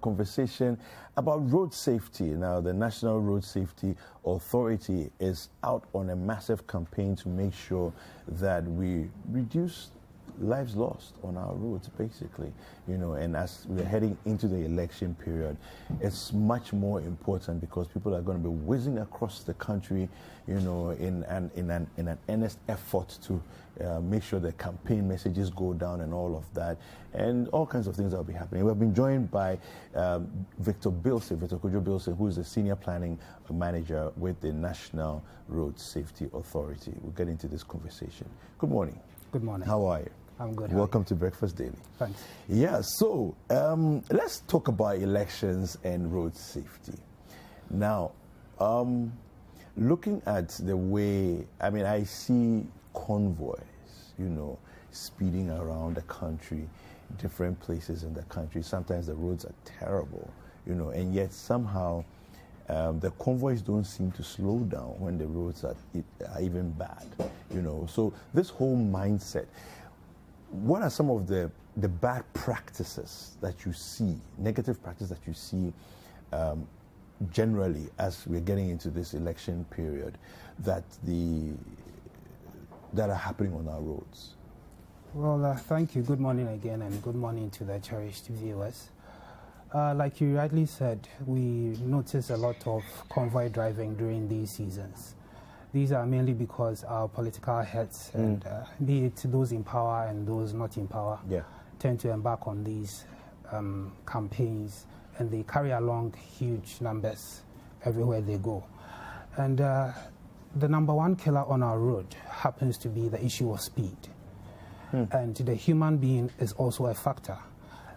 conversation about road safety. Now, the National Road Safety Authority is out on a massive campaign to make sure that we reduce lives lost on our roads, basically, and as we're heading into the election period, it's much more important because people are going to be whizzing across the country, in an earnest effort to make sure the campaign messages go down and all of that, and all kinds of things that will be happening. We've been joined by Victor Kojo Bilson, who is the Senior Planning Manager with the National Road Safety Authority. We'll get into this conversation. Good morning. Good morning. How are you? I'm good. Welcome to Breakfast Daily. Thanks. Yeah, so let's talk about elections and road safety. Now, looking at the way, I see convoys, speeding around the country, different places in the country. Sometimes the roads are terrible, and yet somehow the convoys don't seem to slow down when the roads are even bad, So this whole mindset, what are some of the bad practices that you see, negative practices that you see generally as we're getting into this election period that are happening on our roads? Well, thank you. Good morning again, and good morning to the cherished viewers. Like you rightly said, we notice a lot of convoy driving during these seasons. These are mainly because our political heads, and be it those in power and those not in power, tend to embark on these campaigns, and they carry along huge numbers everywhere they go. And the number one killer on our road happens to be the issue of speed. And the human being is also a factor.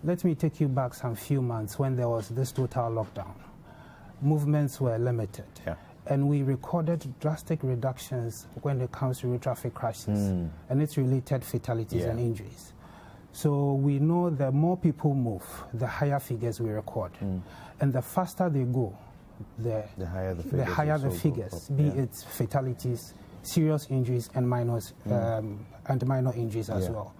Let me take you back some few months when there was this total lockdown. Movements were limited. And we recorded drastic reductions when it comes to road traffic crashes and its related fatalities and injuries. So we know the more people move, the higher figures we record. And the faster they go, the higher the figures, be it fatalities, serious injuries, and minor injuries as well.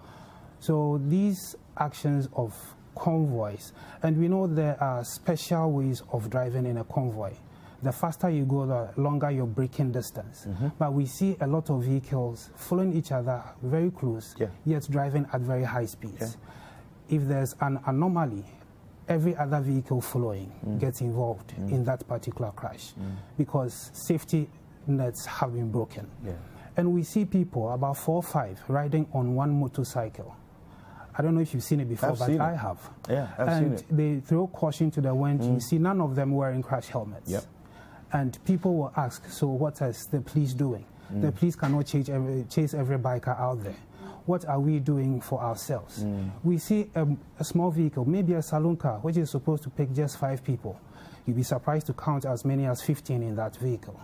So these actions of convoys, and we know there are special ways of driving in a convoy. The faster you go, the longer your braking distance. But we see a lot of vehicles following each other very close, yet driving at very high speeds. If there's an anomaly, every other vehicle following gets involved in that particular crash because safety nets have been broken. And we see people, about 4 or 5, riding on one motorcycle. I don't know if you've seen it before, but I have. I've seen it. And they throw caution to the wind. You see none of them wearing crash helmets. And people will ask, so what is the police doing? The police cannot chase every biker out there. What are we doing for ourselves? We see a small vehicle, maybe a saloon car, which is supposed to pick just 5 people. You'd be surprised to count as many as 15 in that vehicle.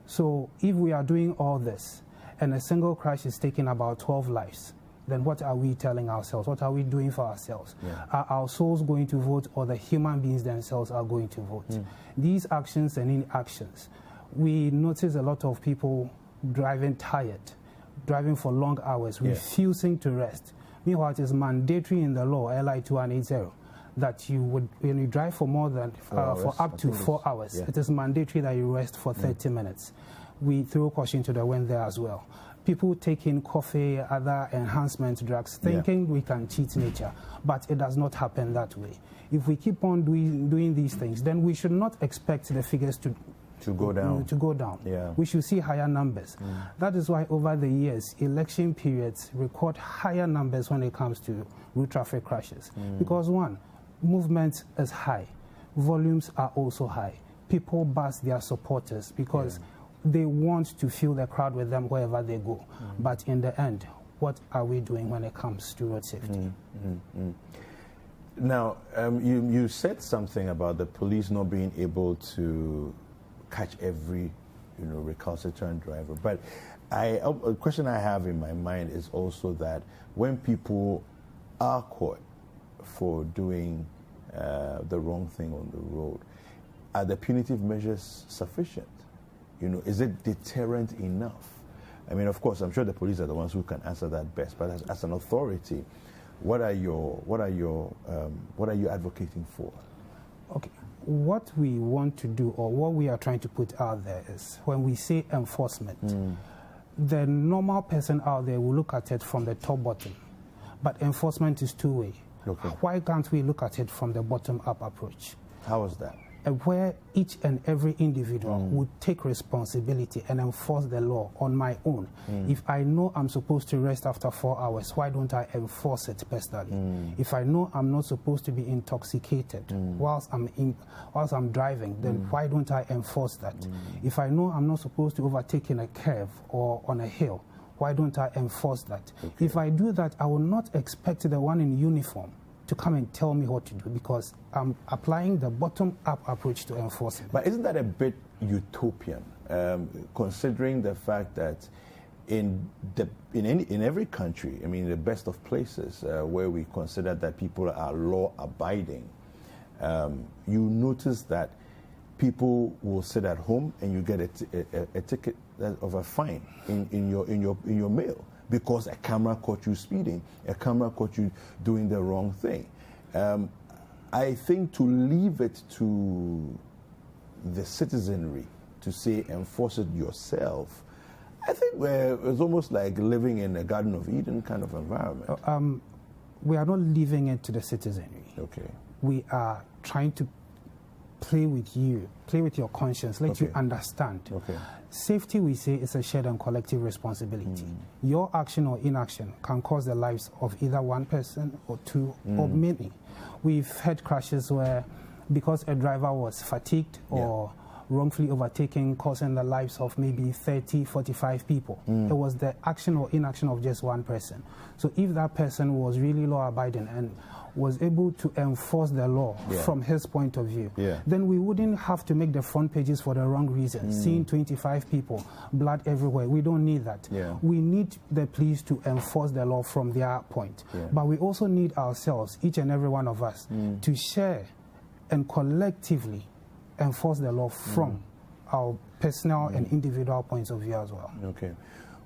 So if we are doing all this, and a single crash is taking about 12 lives, then what are we telling ourselves? What are we doing for ourselves? Are our souls going to vote, or the human beings themselves are going to vote? These actions and inactions, we notice a lot of people driving tired, driving for long hours, refusing to rest. Meanwhile, it is mandatory in the law, LI 2180, that you would, when you drive for more than, for up to 4 hours, it is mandatory that you rest for 30 minutes. We throw caution to the wind there as well. People taking coffee, other enhancement drugs, thinking we can cheat nature, but it does not happen that way. If we keep on doing these things, then we should not expect the figures to go down. We should see higher numbers. That is why over the years, election periods record higher numbers when it comes to road traffic crashes. Because one, movement is high, volumes are also high. People bus their supporters because they want to feel the crowd with them wherever they go. But in the end, what are we doing when it comes to road safety? Now, you said something about the police not being able to catch every, recalcitrant driver. But a question I have in my mind is also that when people are caught for doing the wrong thing on the road, are the punitive measures sufficient? Is it deterrent enough? I mean, of course, I'm sure the police are the ones who can answer that best. But as an authority, what are you advocating for? Okay. What we want to do, or what we are trying to put out there, is when we say enforcement, the normal person out there will look at it from the top bottom, but enforcement is two-way. Okay. Why can't we look at it from the bottom-up approach? How is that? Where each and every individual would take responsibility and enforce the law on my own. If I know I'm supposed to rest after 4 hours, why don't I enforce it personally? If I know I'm not supposed to be intoxicated whilst I'm driving, then why don't I enforce that? If I know I'm not supposed to overtake in a curve or on a hill, why don't I enforce that? Okay. If I do that, I will not expect the one in uniform to come and tell me what to do, because I'm applying the bottom-up approach to enforcement. But isn't that a bit utopian, considering the fact that in every country, I mean, the best of places where we consider that people are law-abiding, you notice that people will sit at home and you get a ticket of a fine in your mail, because a camera caught you speeding, a camera caught you doing the wrong thing. I think to leave it to the citizenry to say enforce it yourself, I think it's almost like living in a Garden of Eden kind of environment. We are not leaving it to the citizenry. Okay. We are trying to play with your conscience, let you understand. Okay. Safety, we say, is a shared and collective responsibility. Your action or inaction can cause the lives of either one person or two or many. We've had crashes where, because a driver was fatigued or wrongfully overtaken, causing the lives of maybe 30, 45 people. It was the action or inaction of just one person. So if that person was really law-abiding and was able to enforce the law from his point of view, then we wouldn't have to make the front pages for the wrong reason. Seeing 25 people, blood everywhere, we don't need that. We need the police to enforce the law from their point. But we also need ourselves, each and every one of us, to share and collectively enforce the law from our personal and individual points of view as well. Okay.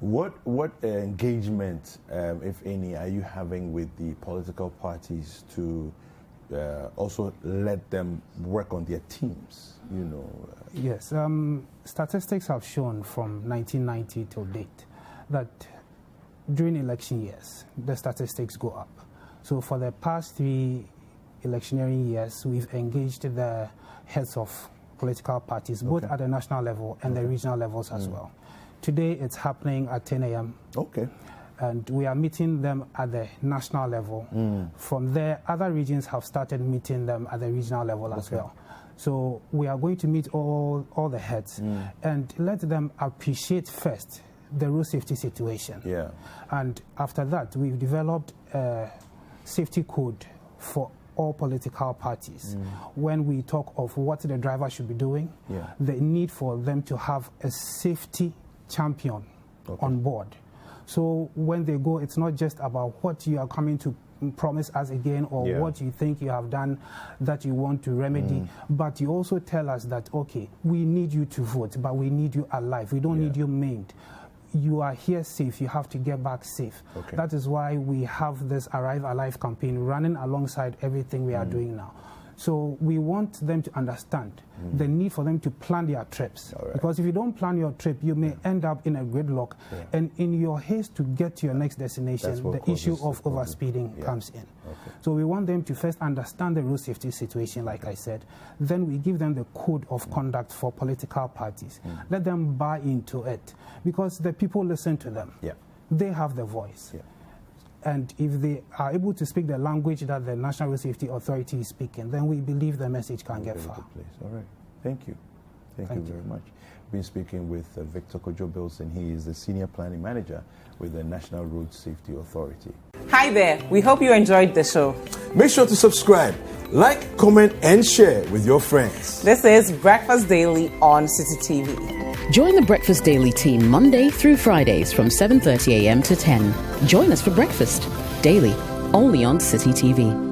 What engagement, if any, are you having with the political parties to also let them work on their teams? You know. Yes. Statistics have shown from 1990 till date that during election years, the statistics go up. So for the past 3 electioneering years, we've engaged the heads of political parties, both at the national level and the regional levels as well. Today, it's happening at 10 a.m. Okay. And we are meeting them at the national level. From there, other regions have started meeting them at the regional level as well. So we are going to meet all the heads and let them appreciate first the road safety situation. And after that, we've developed a safety code for all political parties. When we talk of what the driver should be doing, the need for them to have a safety champion on board. So when they go, it's not just about what you are coming to promise us again or what you think you have done that you want to remedy, but you also tell us that, okay, we need you to vote, but we need you alive. We don't need you maimed. You are here safe, you have to get back safe. That is why we have this Arrive Alive campaign running alongside everything we are doing now. So we want them to understand the need for them to plan their trips. Because if you don't plan your trip, you may end up in a gridlock. And in your haste to get to your next destination, the issue of overspeeding comes in. So we want them to first understand the road safety situation, like I said. Then we give them the code of conduct for political parties. Let them buy into it. Because the people listen to them. They have the voice. And if they are able to speak the language that the National Road Safety Authority is speaking, then we believe the message can get far. All right. Thank you. Thank you very much. We've been speaking with Victor Kojo Bilson. He is the Senior Planning Manager with the National Road Safety Authority. Hi there. We hope you enjoyed the show. Make sure to subscribe, like, comment, and share with your friends. This is Breakfast Daily on City TV. Join the Breakfast Daily team Monday through Fridays from 7:30 a.m. to 10. Join us for breakfast daily, only on City TV.